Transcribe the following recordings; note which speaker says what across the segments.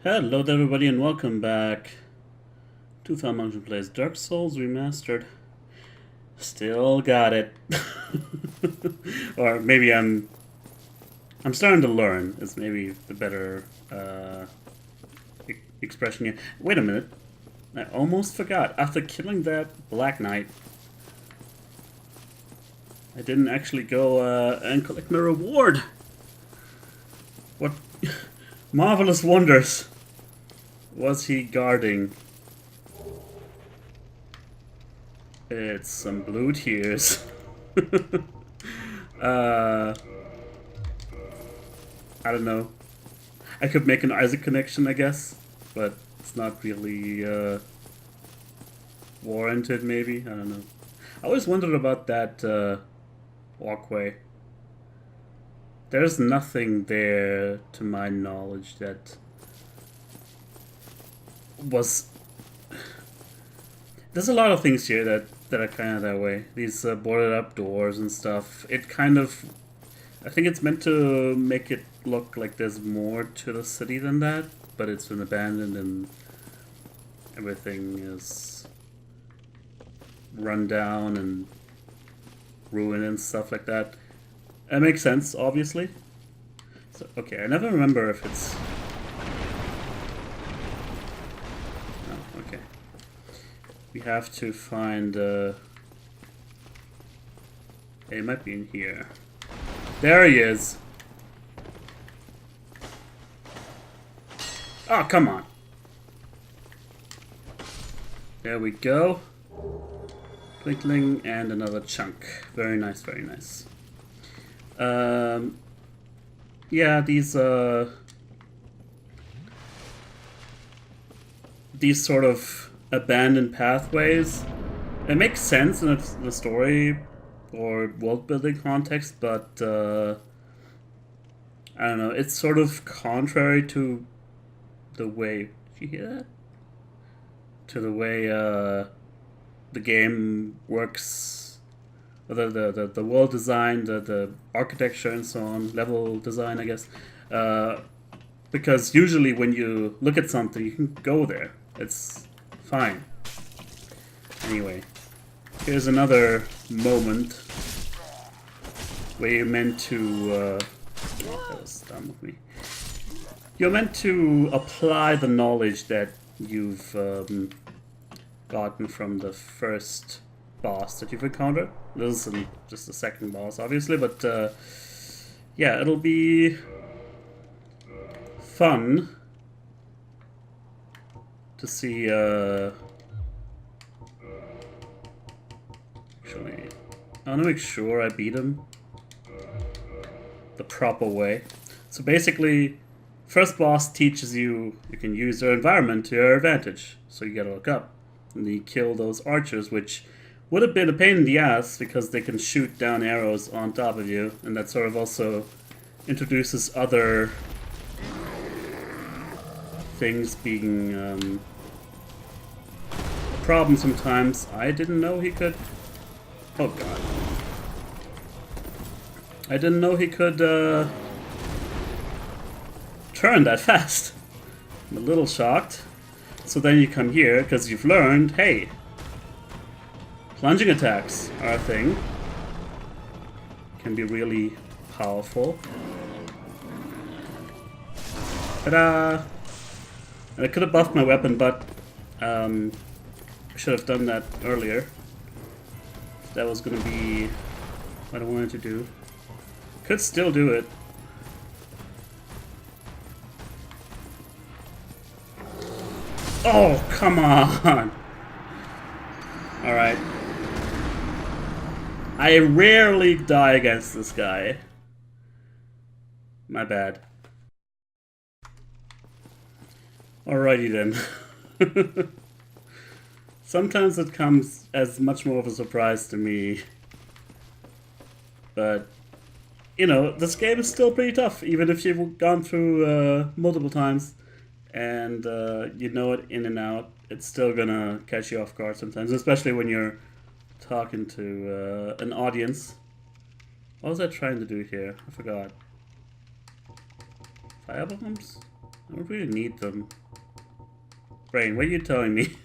Speaker 1: Hello there everybody and welcome back to falmunction plays Dark Souls Remastered. Still got it. Or maybe I'm starting to learn is maybe the better expression here. Wait a minute. I almost forgot. After killing that Black Knight, I didn't actually go and collect my reward. What marvelous wonders was he guarding? It's some blue tears. I don't know. I could make an Isaac connection, I guess, but it's not really warranted, maybe. I don't know. I always wondered about that walkway. There's nothing there, to my knowledge, that was... There's a lot of things here that are kind of that way. These boarded up doors and stuff. It kind of... I think it's meant to make it look like there's more to the city than that, but it's been abandoned and everything is run down and ruined and stuff like that. That makes sense, obviously. So, okay, I never remember if it's... Oh, okay. We have to find... It might be in here. There he is! Oh, come on! There we go. Twinkling and another chunk. Very nice, very nice. Yeah, these sort of abandoned pathways, it makes sense in the story or world building context, but I don't know, it's sort of contrary to the way, did you hear that? To the way the game works. The world design, the architecture and so on, level design, I guess. Because usually when you look at something, you can go there. It's fine. Anyway, here's another moment where you're meant to... that was dumb of me. You're meant to apply the knowledge that you've gotten from the first boss that you've encountered. This isn't just the second boss, obviously, but yeah, it'll be fun to see. Actually, I want to make sure I beat him the proper way. So basically, first boss teaches you can use your environment to your advantage. So you gotta look up and you kill those archers, which would have been a pain in the ass because they can shoot down arrows on top of you, and that sort of also introduces other things being a problem sometimes. I didn't know he could... Oh god. I didn't know he could turn that fast. I'm a little shocked. So then you come here because you've learned, hey, plunging attacks are a thing. Can be really powerful. Ta-da! And I could have buffed my weapon, but I should have done that earlier. That was gonna be what I wanted to do. Could still do it. Oh, come on! Alright. I rarely die against this guy. My bad. Alrighty then. Sometimes it comes as much more of a surprise to me. But, you know, this game is still pretty tough, even if you've gone through multiple times. And you know it in and out. It's still gonna catch you off guard sometimes, especially when you're talking to an audience. What was I trying to do here? I forgot. Fire bombs? I don't really need them. Brain, what are you telling me?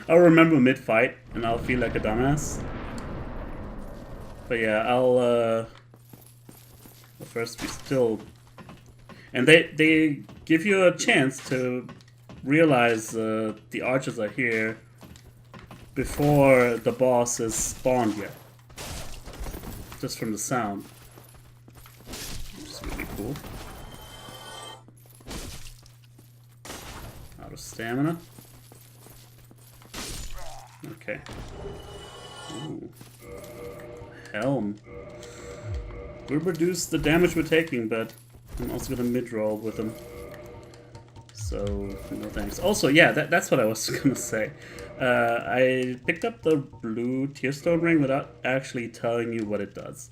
Speaker 1: I'll remember mid-fight, and I'll feel like a dumbass. But yeah, I'll first we still... And they give you a chance to realize the archers are here before the boss is spawned yet. Just from the sound. Which is really cool. Out of stamina. Okay. Ooh. Helm. We'll reduce the damage we're taking, but I'm also gonna mid-roll with him. So, no thanks. Also, yeah, that's what I was gonna say. I picked up the blue Tearstone ring without actually telling you what it does.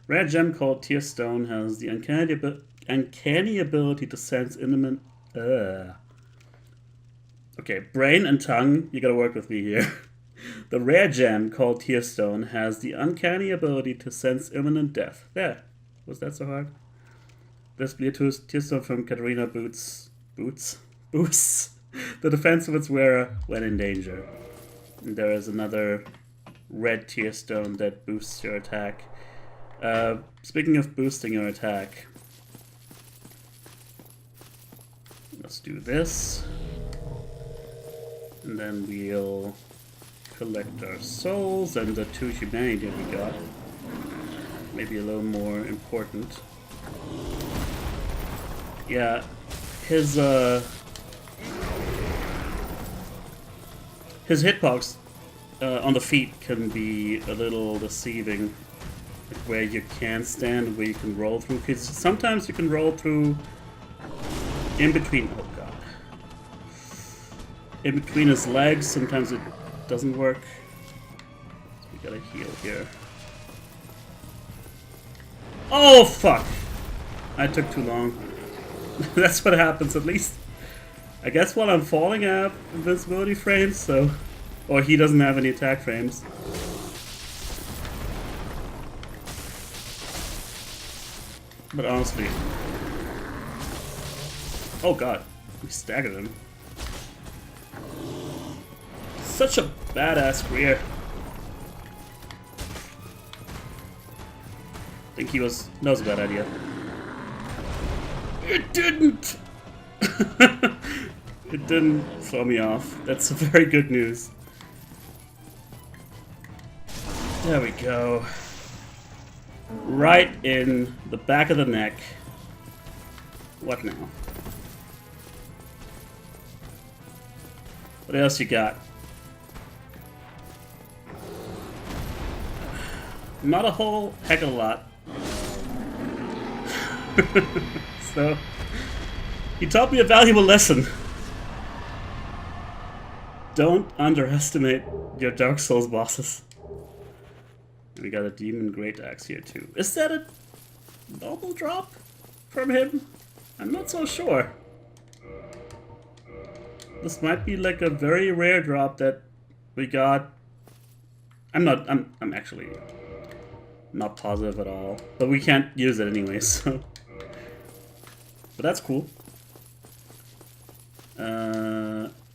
Speaker 1: Rare gem called Tearstone has the uncanny ability to sense imminent... Okay, brain and tongue, you gotta work with me here. The rare gem called Tearstone has the uncanny ability to sense imminent death. There. Was that so hard? This Bluetooth Tearstone from Katarina boosts the defense of its wearer when in danger. And there is another red Tearstone that boosts your attack. Speaking of boosting your attack, let's do this. And then we'll collect our souls and the 2 humanity we got. Maybe a little more important. Yeah, his hitbox on the feet can be a little deceiving. Like where you can stand, where you can roll through. Because sometimes you can roll through in between. Oh god. In between his legs, sometimes it doesn't work. So we gotta heal here. Oh fuck! I took too long. That's what happens at least. I guess while I'm falling, I have invincibility frames, so... Or he doesn't have any attack frames. But honestly... Oh god, we staggered him. Such a badass career. I think that was a bad idea. It didn't! It didn't throw me off. That's very good news. There we go. Right in the back of the neck. What now? What else you got? Not a whole heck of a lot. So, he taught me a valuable lesson. Don't underestimate your Dark Souls bosses. We got a Demon Great Axe here too. Is that a normal drop from him? I'm not so sure. This might be like a very rare drop that we got. I'm actually not positive at all. But we can't use it anyway, so. But that's cool.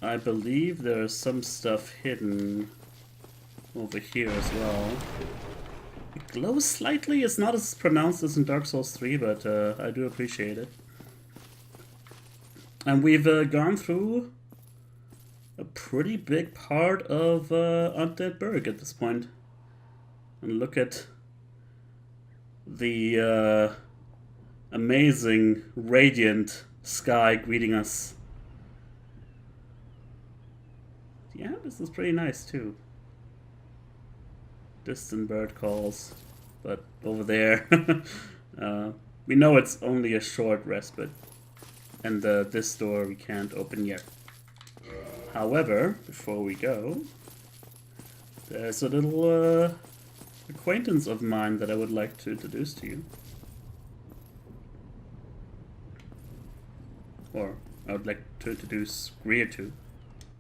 Speaker 1: I believe there's some stuff hidden over here as well. It glows slightly. It's not as pronounced as in Dark Souls 3, but I do appreciate it. And we've gone through a pretty big part of Undead Burg at this point. And look at the amazing, radiant sky greeting us. Yeah, this is pretty nice too. Distant bird calls, but over there, we know it's only a short respite, and this door we can't open yet. However, before we go, there's a little acquaintance of mine that I would like to introduce to you. Or I would like to introduce Greer to.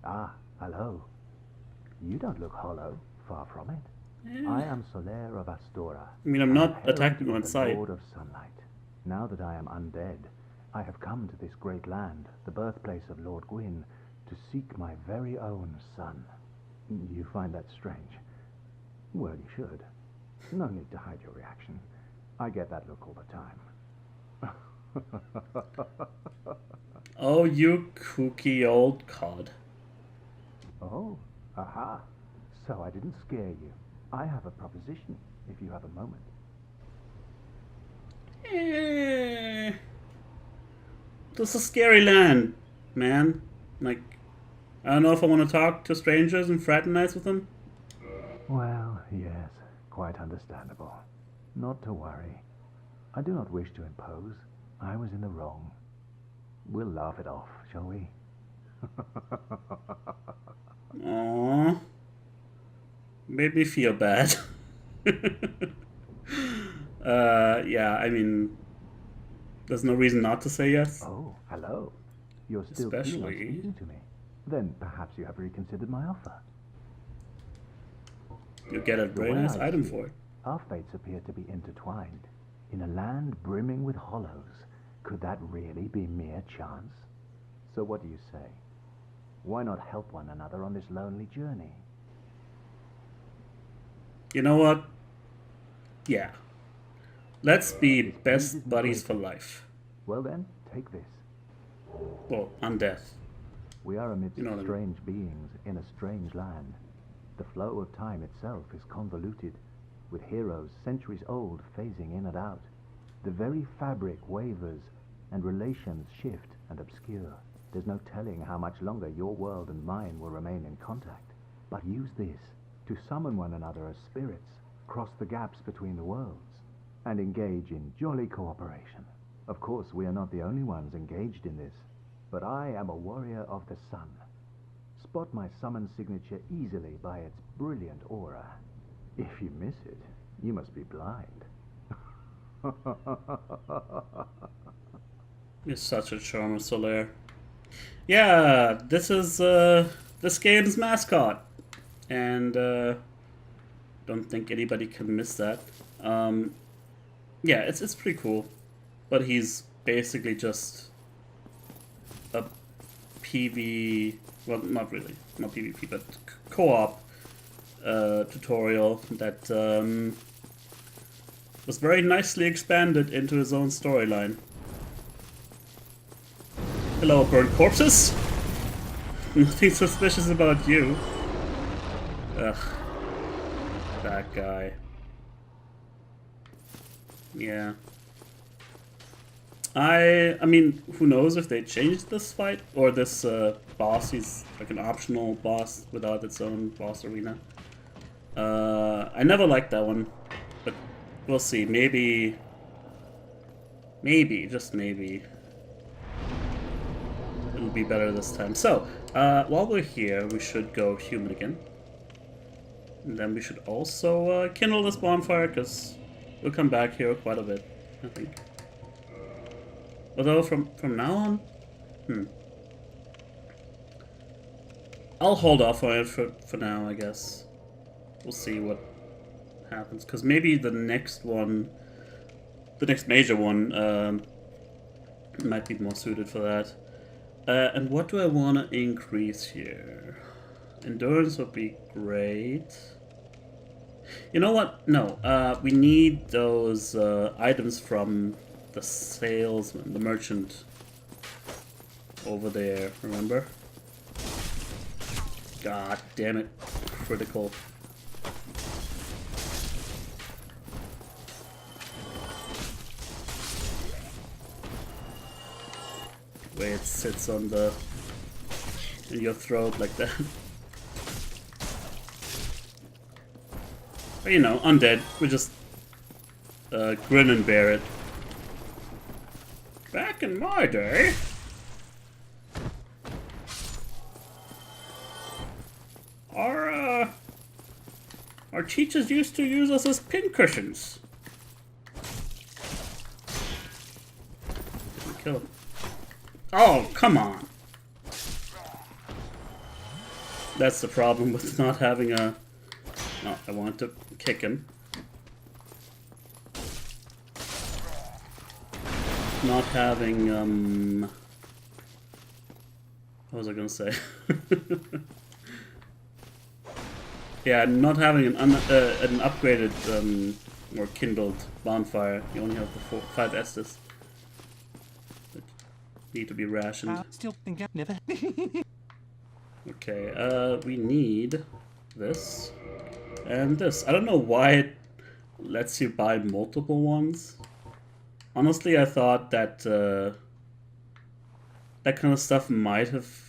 Speaker 2: Ah, hello. You don't look hollow, far from it. I am Solaire of Astora.
Speaker 1: I mean, I'm not attacking on sight.
Speaker 2: Lord of Sunlight. Now that I am undead, I have come to this great land, the birthplace of Lord Gwyn, to seek my very own son. You find that strange? Well, you should. No need to hide your reaction. I get that look all the time.
Speaker 1: Oh, you kooky old cod.
Speaker 2: Oh, aha. So I didn't scare you. I have a proposition, if you have a moment.
Speaker 1: This is a scary land, man. Like, I don't know if I want to talk to strangers and fraternize with them.
Speaker 2: Well, yes, quite understandable. Not to worry. I do not wish to impose. I was in the wrong. We'll laugh it off, shall we?
Speaker 1: Aww. Made me feel bad. Yeah, I mean, there's no reason not to say yes.
Speaker 2: Oh, hello. You're still keen on
Speaker 1: Especially...
Speaker 2: speaking to me. Then perhaps you have reconsidered my offer.
Speaker 1: You get a very nice item for it.
Speaker 2: Our fates appear to be intertwined. In a land brimming with hollows, could that really be mere chance? So what do you say? Why not help one another on this lonely journey?
Speaker 1: You know what? Yeah. Let's be best buddies for life.
Speaker 2: Well then, take this.
Speaker 1: Well, undead.
Speaker 2: We are amidst
Speaker 1: You know what I mean.
Speaker 2: strange beings in a strange land. The flow of time itself is convoluted, with heroes centuries old phasing in and out. The very fabric wavers, and relations shift and obscure. There's no telling how much longer your world and mine will remain in contact. But use this to summon one another as spirits, cross the gaps between the worlds, and engage in jolly cooperation. Of course, we are not the only ones engaged in this, but I am a warrior of the sun. Spot my summon signature easily by its brilliant aura. If you miss it, you must be blind.
Speaker 1: You're such a charmer, Solaire. Yeah, this is this game's mascot. And don't think anybody can miss that. Yeah, it's pretty cool. But he's basically just a PV, well, not really, not PvP, but co-op tutorial that was very nicely expanded into his own storyline. Hello, burnt corpses. Nothing suspicious about you. Ugh. That guy. Yeah. I mean, who knows if they changed this fight? Or this boss, he's like an optional boss without its own boss arena. I never liked that one. But we'll see. Maybe, just maybe, it'll be better this time. So, while we're here, we should go human again. And then we should also kindle this bonfire, because we'll come back here quite a bit, I think. Although from now on, I'll hold off on it for now, I guess. We'll see what happens, because maybe the next one, the next major one, might be more suited for that. And what do I want to increase here? Endurance would be great. You know what? No, we need those items from the salesman, the merchant over there, remember? God damn it. Critical. The way it sits on the in your throat like that. But you know, undead. We just grin and bear it. Back in my day, our teachers used to use us as pincushions. Kill him. Oh, come on. That's the problem with not having a... No, I want to kick him. not having what was I gonna say? Yeah, not having an upgraded or kindled bonfire. You only have the 5 Estus that need to be rationed.
Speaker 3: Still think I never.
Speaker 1: Okay, we need this and this. I don't know why it lets you buy multiple ones. Honestly, I thought that that kind of stuff might have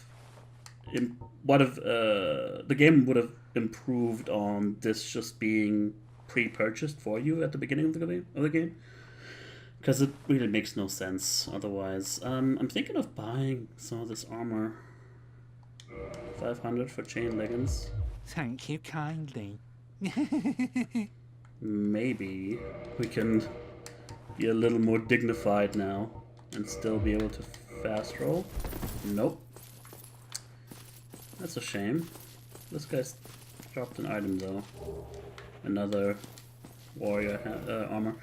Speaker 1: the game would have improved on this just being pre-purchased for you at the beginning of the game, because it really makes no sense otherwise. I'm thinking of buying some of this armor. 500 for chain leggings.
Speaker 3: Thank you kindly.
Speaker 1: Maybe we can be a little more dignified now and still be able to fast roll. Nope. That's a shame. This guy's dropped an item though. Another warrior armor.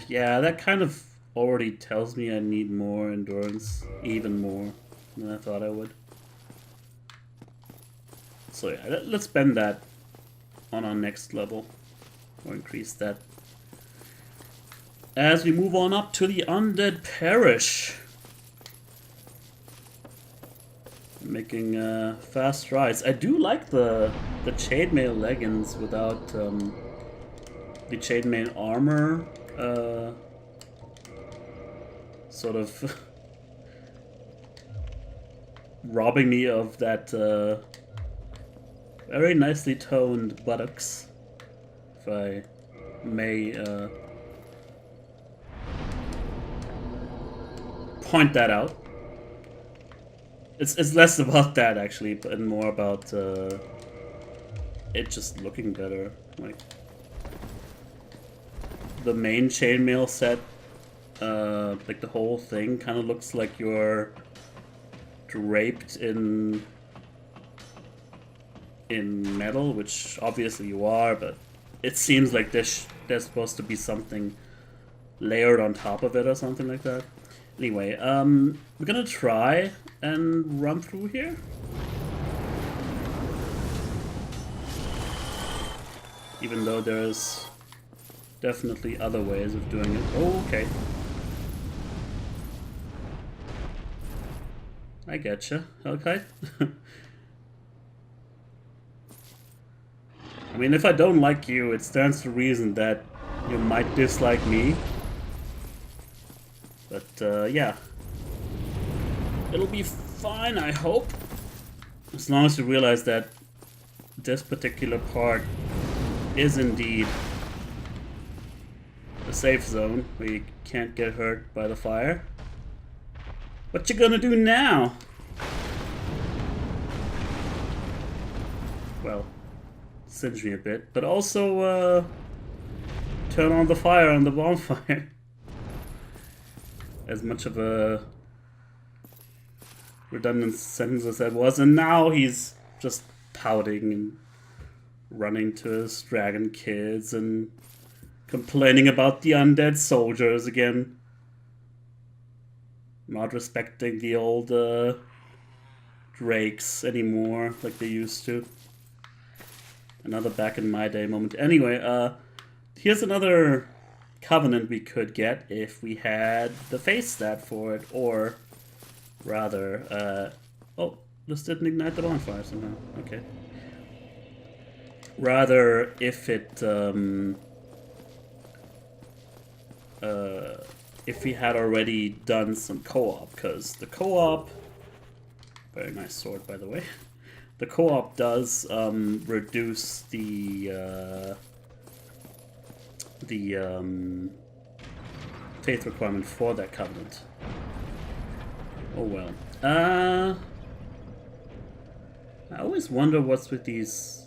Speaker 1: Yeah, that kind of already tells me I need more endurance, even more than I thought I would. So yeah, let's spend that on our next level, or increase that as we move on up to the Undead Parish. Making fast strides. I do like the chainmail leggings without the chainmail armor sort of robbing me of that very nicely toned buttocks, if I may point that out. It's less about that actually, but more about it just looking better. Like the main chainmail set, like the whole thing kind of looks like you're draped in metal, which obviously you are, but it seems like there's supposed to be something layered on top of it or something like that. Anyway, we're gonna try and run through here. Even though there's definitely other ways of doing it. Oh, okay. I getcha. Okay. I mean, if I don't like you, it stands to reason that you might dislike me. But, yeah. It'll be fine, I hope. As long as you realize that this particular part is indeed a safe zone where you can't get hurt by the fire. What you gonna do now? Well, singe me a bit, but also turn on the fire on the bonfire. As much of a redundant sentence as that was, and now he's just pouting and running to his dragon kids and complaining about the undead soldiers again. Not respecting the old drakes anymore like they used to. Another back in my day moment. Anyway, here's another covenant we could get if we had the face stat for it, or rather, oh, this didn't ignite the bonfire somehow. Okay. Rather, if it, if we had already done some co-op, because the co-op, very nice sword by the way, the co-op does reduce the faith requirement for that covenant. Oh well. I always wonder what's with these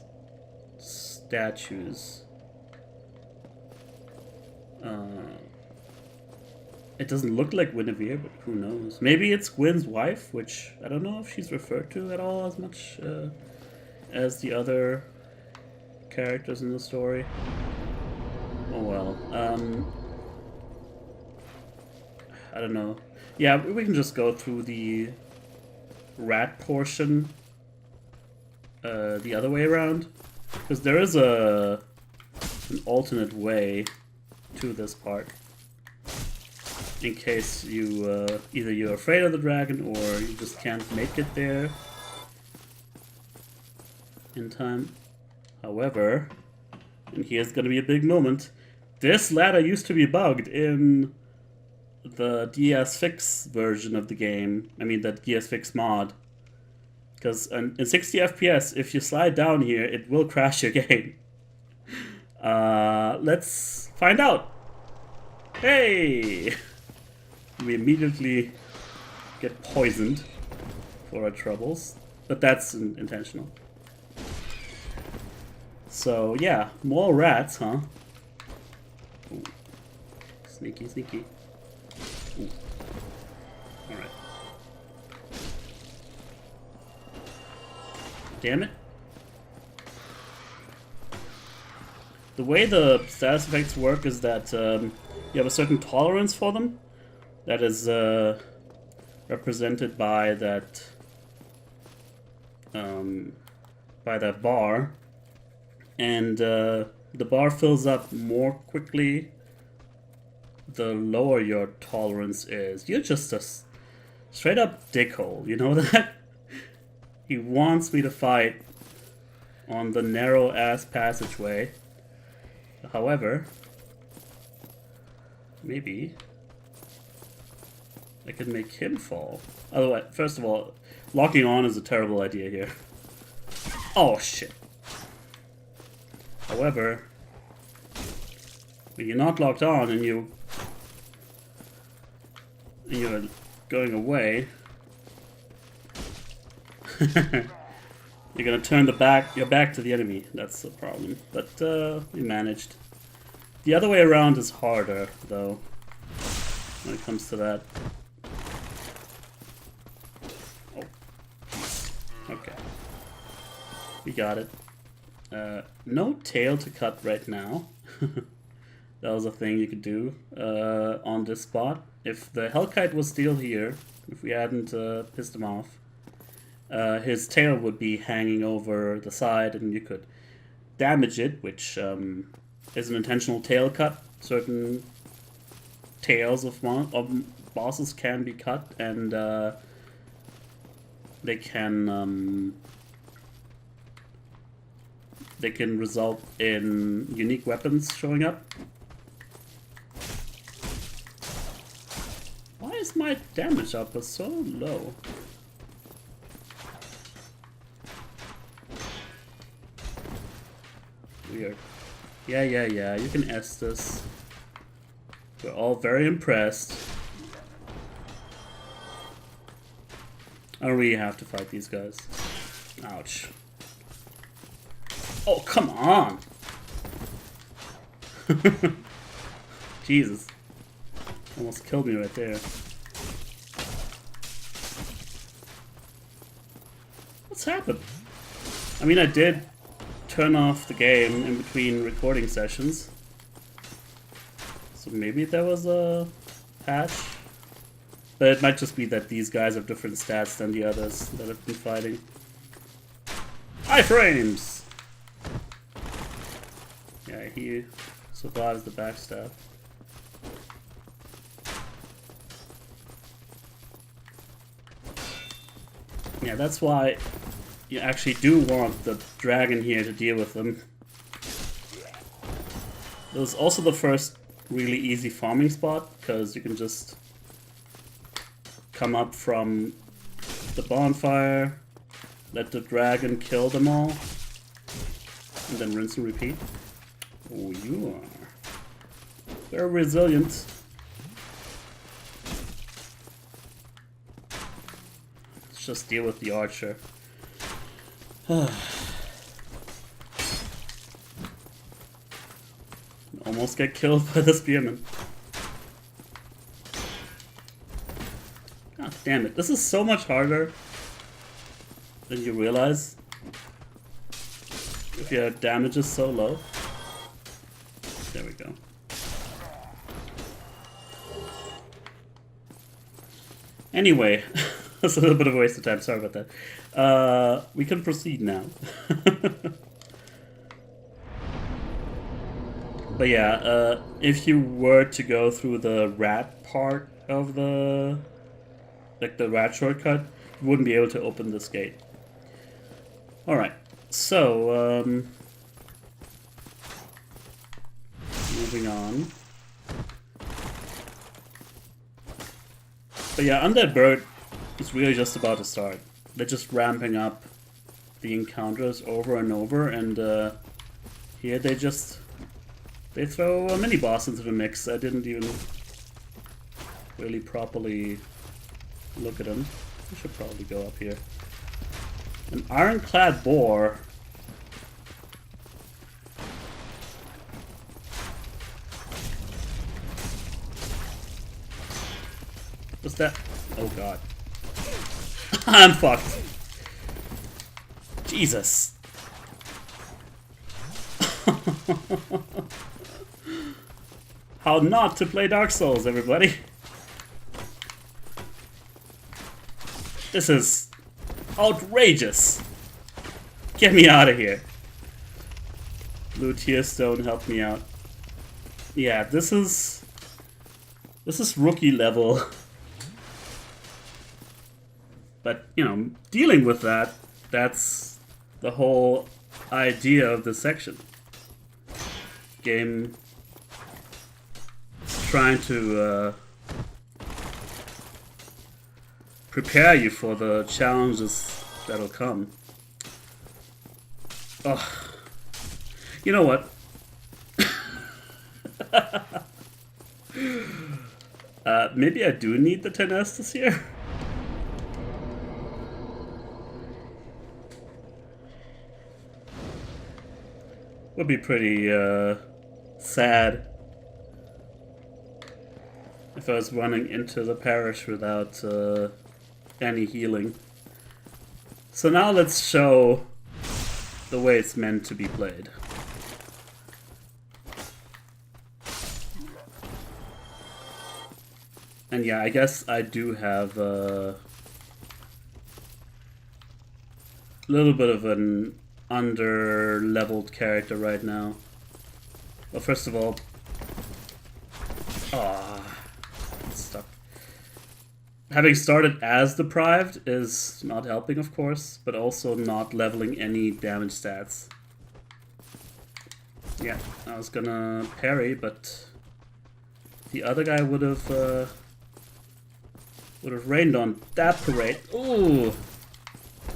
Speaker 1: statues. It doesn't look like Guinevere, but who knows? Maybe it's Gwyn's wife, which I don't know if she's referred to at all as much as the other characters in the story. Oh well. I don't know. Yeah, we can just go through the rat portion the other way around. Because there is an alternate way to this part. In case you either you're afraid of the dragon or you just can't make it there in time. However, and here's gonna be a big moment, this ladder used to be bugged in the DS Fix version of the game. I mean the DS Fix mod. Because in 60 FPS, if you slide down here, it will crash your game. Let's find out. Hey! We immediately get poisoned for our troubles, but that's intentional. So yeah, more rats, huh? Ooh. Sneaky, sneaky. Ooh. All right. Damn it. The way the status effects work is that you have a certain tolerance for them. That is represented by that bar, and the bar fills up more quickly the lower your tolerance is. You're just a straight up dickhole, you know that? He wants me to fight on the narrow ass passageway. However, maybe I could make him fall. Otherwise, first of all, locking on is a terrible idea here. Oh shit. However, when you're not locked on and you're going away, you're gonna turn your back to the enemy. That's the problem. But we managed. The other way around is harder, though, when it comes to that. Oh. Okay. We got it. No tail to cut right now. That was a thing you could do on this spot. If the Hellkite was still here, if we hadn't pissed him off, his tail would be hanging over the side and you could damage it, which is an intentional tail cut. Certain tails of bosses can be cut, and they can result in unique weapons showing up. Why is my damage output so low? Weird. Yeah, you can S this. We're all very impressed. I don't really have to fight these guys. Ouch. Oh, come on! Jesus. Almost killed me right there. What's happened? I mean, I did turn off the game in between recording sessions. So maybe there was a patch. But it might just be that these guys have different stats than the others that have been fighting. Iframes! Yeah, he survives the backstab. Yeah, that's why you actually do want the dragon here to deal with them. It was also the first really easy farming spot, because you can just come up from the bonfire, let the dragon kill them all, and then rinse and repeat. Oh, you are very resilient. Let's just deal with the archer. Almost get killed by the spearman. God damn it, this is so much harder than you realize if your damage is so low. There we go. Anyway, that's a little bit of a waste of time. Sorry about that. We can proceed now. But yeah, if you were to go through the rat part of the rat shortcut, you wouldn't be able to open this gate. Alright, so, moving on. But yeah, Undead Bird is really just about to start. They're just ramping up the encounters over and over, and here they throw a mini boss into the mix. I didn't even really properly look at him. I should probably go up here. An ironclad boar. What's that? Oh god. I'm fucked. Jesus. How not to play Dark Souls, everybody. This is outrageous. Get me out of here. Blue Tear Stone, help me out. Yeah, this is rookie level. But, you know, dealing with that, that's the whole idea of this section. Game is trying to prepare you for the challenges that'll come. Ugh. You know what? Maybe I do need the 10 Estus here. Would be pretty sad if I was running into the parish without any healing. So now let's show the way it's meant to be played. And yeah, I guess I do have a little bit of an under-leveled character right now. Well, first of all... stuck. Having started as deprived is not helping, of course, but also not leveling any damage stats. Yeah, I was gonna parry, but the other guy would have rained on that parade. Ooh!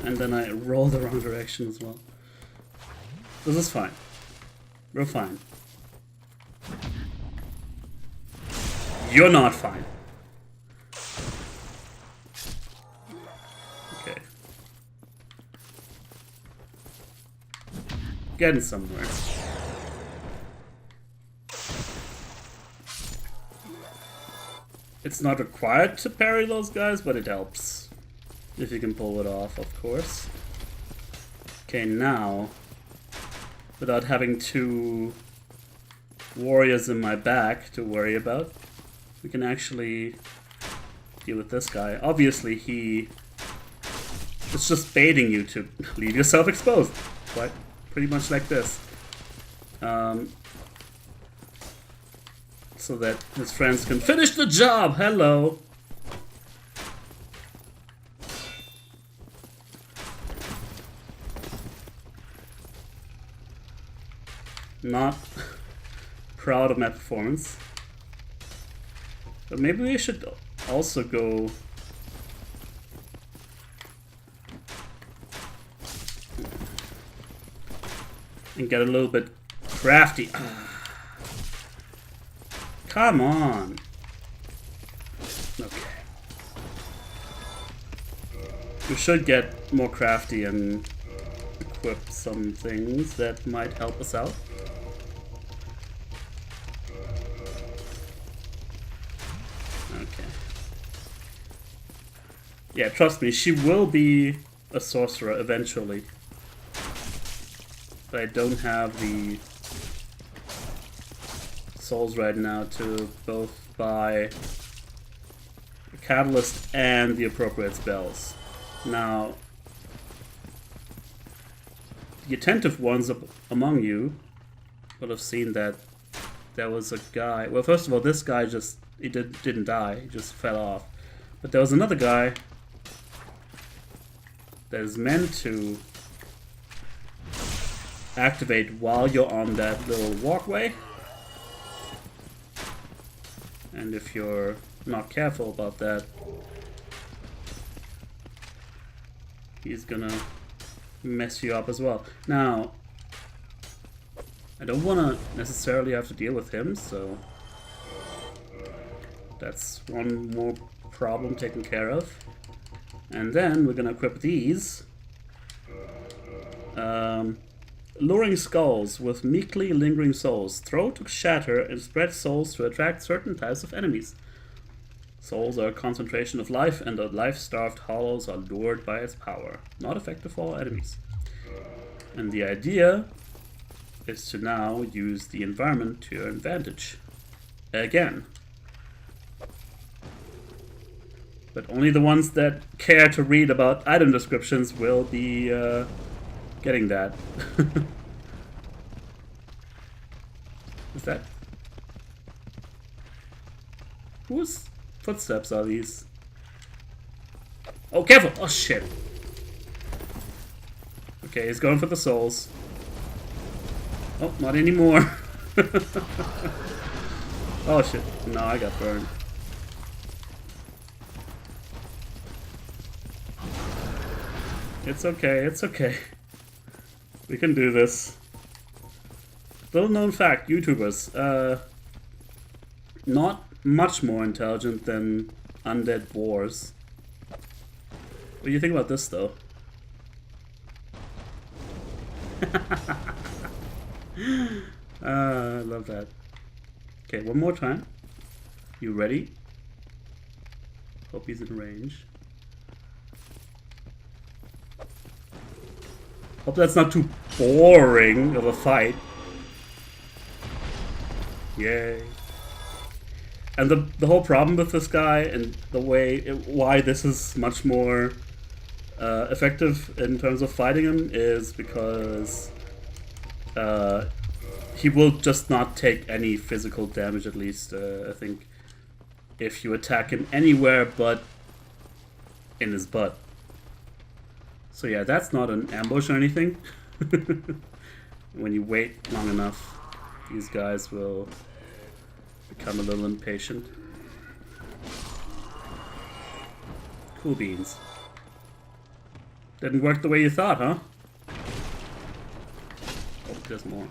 Speaker 1: And then I rolled the wrong direction as well. This is fine. We're fine. You're not fine. Okay. Getting somewhere. It's not required to parry those guys, but it helps. If you can pull it off, of course. Okay, now, without having two warriors in my back to worry about, we can actually deal with this guy. Obviously, it's just baiting you to leave yourself exposed. Quite pretty much like this. So that his friends can finish the job! Hello! Not proud of my performance. But maybe we should also go... and get a little bit crafty. Come on! Okay. We should get more crafty and equip some things that might help us out. Okay. Yeah, trust me, she will be a sorcerer eventually. But I don't have the souls right now to both buy a catalyst and the appropriate spells. Now, the attentive ones among you would have seen that there was a guy. Well, first of all, this guy didn't die, he just fell off. But there was another guy that is meant to activate while you're on that little walkway. And if you're not careful about that, he's gonna mess you up as well. Now, I don't want to necessarily have to deal with him, so that's one more problem taken care of. And then we're gonna equip these. Luring skulls with meekly lingering souls. Throw to shatter and spread souls to attract certain types of enemies. Souls are a concentration of life, and the life-starved hollows are lured by its power. Not effective for all enemies. And the idea is to now use the environment to your advantage. Again. But only the ones that care to read about item descriptions will be getting that. Is that? Whose footsteps are these? Oh, careful! Oh, shit. Okay, he's going for the souls. Oh, not anymore. Oh, shit. No, I got burned. It's okay, it's okay. We can do this. Little known fact, YouTubers, not much more intelligent than undead boars. What do you think about this, though? I love that. Okay, one more time. You ready? Hope he's in range. Hope that's not too boring of a fight. Yay. And the whole problem with this guy and the way why this is much more effective in terms of fighting him is because he will just not take any physical damage, at least I think, if you attack him anywhere but in his butt. So yeah, that's not an ambush or anything. When you wait long enough, these guys will become a little impatient. Cool beans. Didn't work the way you thought, huh? Oh, there's more.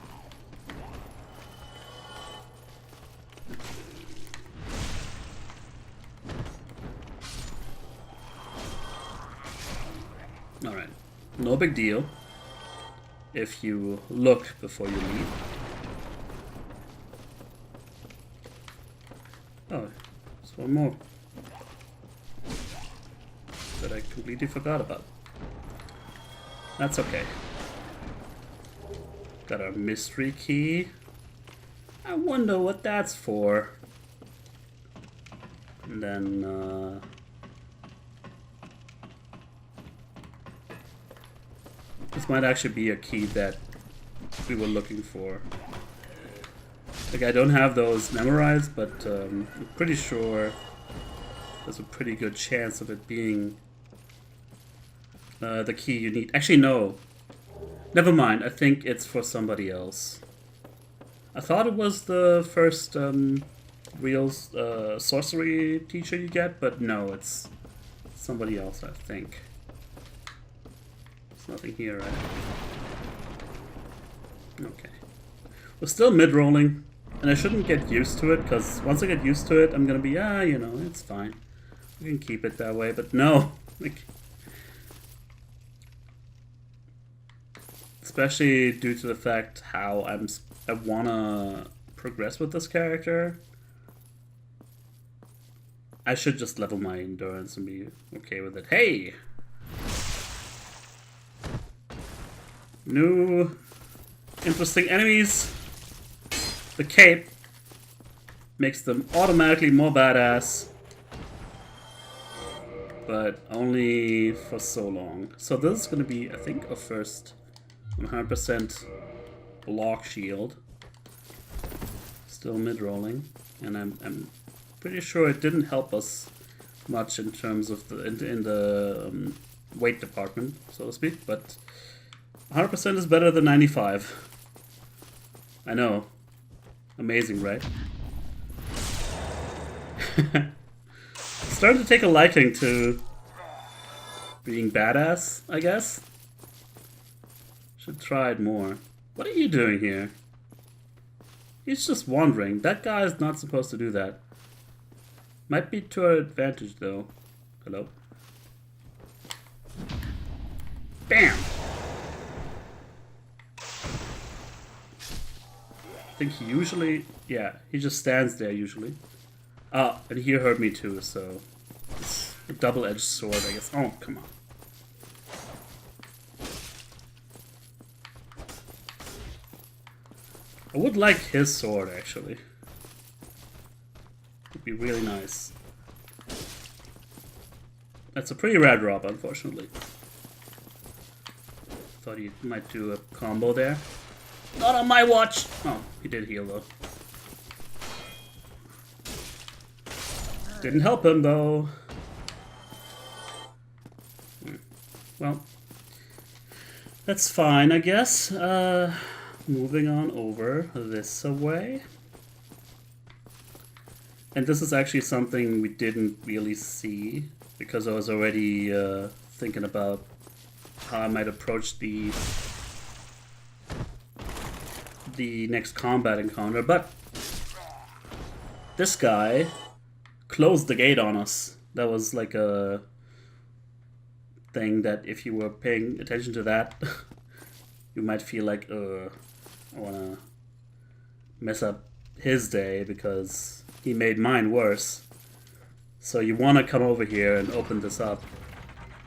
Speaker 1: Alright, no big deal if you look before you leave. Oh, there's one more that I completely forgot about. That's okay. Got our mystery key. I wonder what that's for. And then, this might actually be a key that we were looking for. Like, I don't have those memorized, but I'm pretty sure there's a pretty good chance of it being the key you need. Actually, no. Never mind. I think it's for somebody else. I thought it was the first real sorcery teacher you get, but no, it's somebody else, I think. There's nothing here, right? Okay. We're still mid-rolling, and I shouldn't get used to it, because once I get used to it, I'm gonna be, you know, it's fine. We can keep it that way, but no. Like, especially due to the fact how I wanna progress with this character. I should just level my endurance and be okay with it. Hey! New interesting enemies. The cape makes them automatically more badass. but only for so long. So this is going to be, I think, our first 100% block shield. Still mid-rolling, and I'm pretty sure it didn't help us much in terms of the in the weight department, so to speak. But 100% is better than 95. I know, amazing, right? Starting to take a liking to being badass, I guess. Should try it more. What are you doing here? He's just wandering. That guy is not supposed to do that. Might be to our advantage, though. Hello? Bam! I think he usually... Yeah, he just stands there, usually. Ah, and he heard me too, so... It's a double-edged sword, I guess. Oh, come on. I would like his sword, actually. Would be really nice. That's a pretty rad drop, unfortunately. Thought he might do a combo there. Not on my watch! Oh, he did heal, though. Didn't help him, though. Well, that's fine, I guess. Moving on over this way. And this is actually something we didn't really see, because I was already thinking about how I might approach the next combat encounter, but this guy closed the gate on us. That was like a thing that if you were paying attention to that, you might feel like, I wanna mess up his day because he made mine worse. So you wanna come over here and open this up.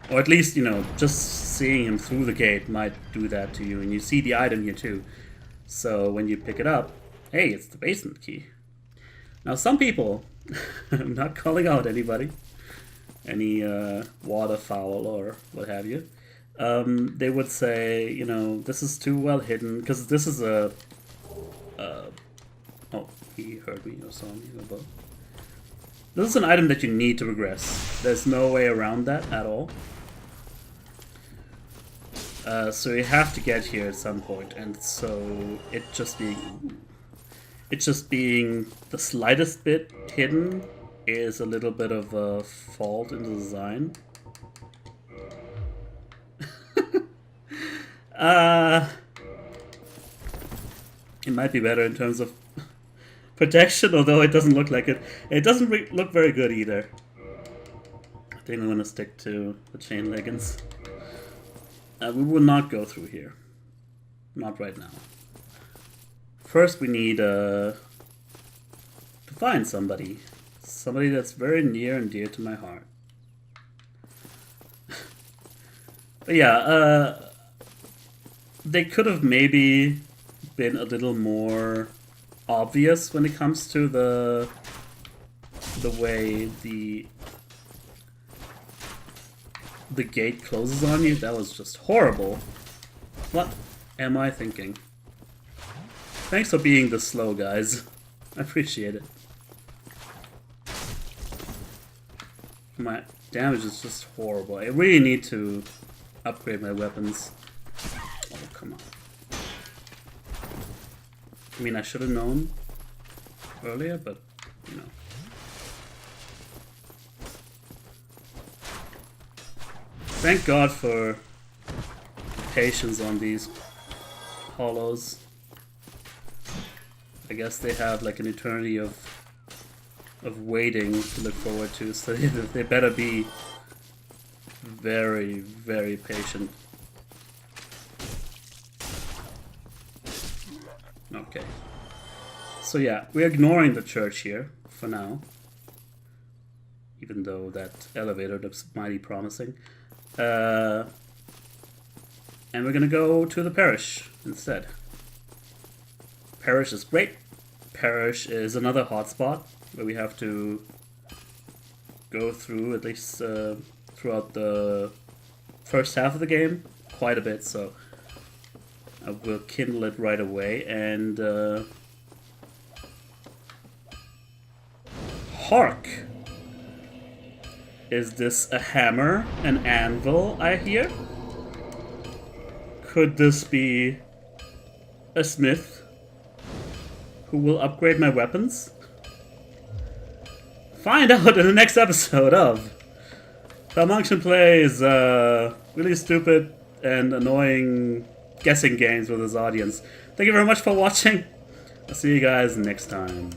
Speaker 1: Or at least, you know, just seeing him through the gate might do that to you. And you see the item here too. So when you pick it up, hey, it's the basement key. Now some people, I'm not calling out anybody, any waterfowl or what have you, they would say, you know, this is too well hidden, because this is a... oh, he heard me or saw me above. This is an item that you need to regress. There's no way around that at all. So you have to get here at some point, and so it just being the slightest bit hidden is a little bit of a fault in the design. It might be better in terms of protection, although it doesn't look like it. It doesn't look very good either. I think I'm gonna stick to the chain leggings. We will not go through here. Not right now. First we need to find somebody. Somebody that's very near and dear to my heart. But yeah, they could have maybe been a little more obvious when it comes to the way the gate closes on you. That was just horrible. What am I thinking? Thanks for being this slow, guys. I appreciate it. My damage is just horrible. I really need to upgrade my weapons. Oh, come on. I mean, I should have known earlier, but, you know. Thank God for patience on these hollows. I guess they have like an eternity of waiting to look forward to, so they better be very, very patient. Okay. So yeah, we're ignoring the church here for now. Even though that elevator looks mighty promising. And we're gonna go to the parish instead. Parish is great. Parish is another hotspot where we have to go through at least throughout the first half of the game, quite a bit, so I will kindle it right away. And hark! Is this a hammer, an anvil, I hear? Could this be a smith who will upgrade my weapons? Find out in the next episode of Falmunction Plays really stupid and annoying guessing games with his audience. Thank you very much for watching. I'll see you guys next time.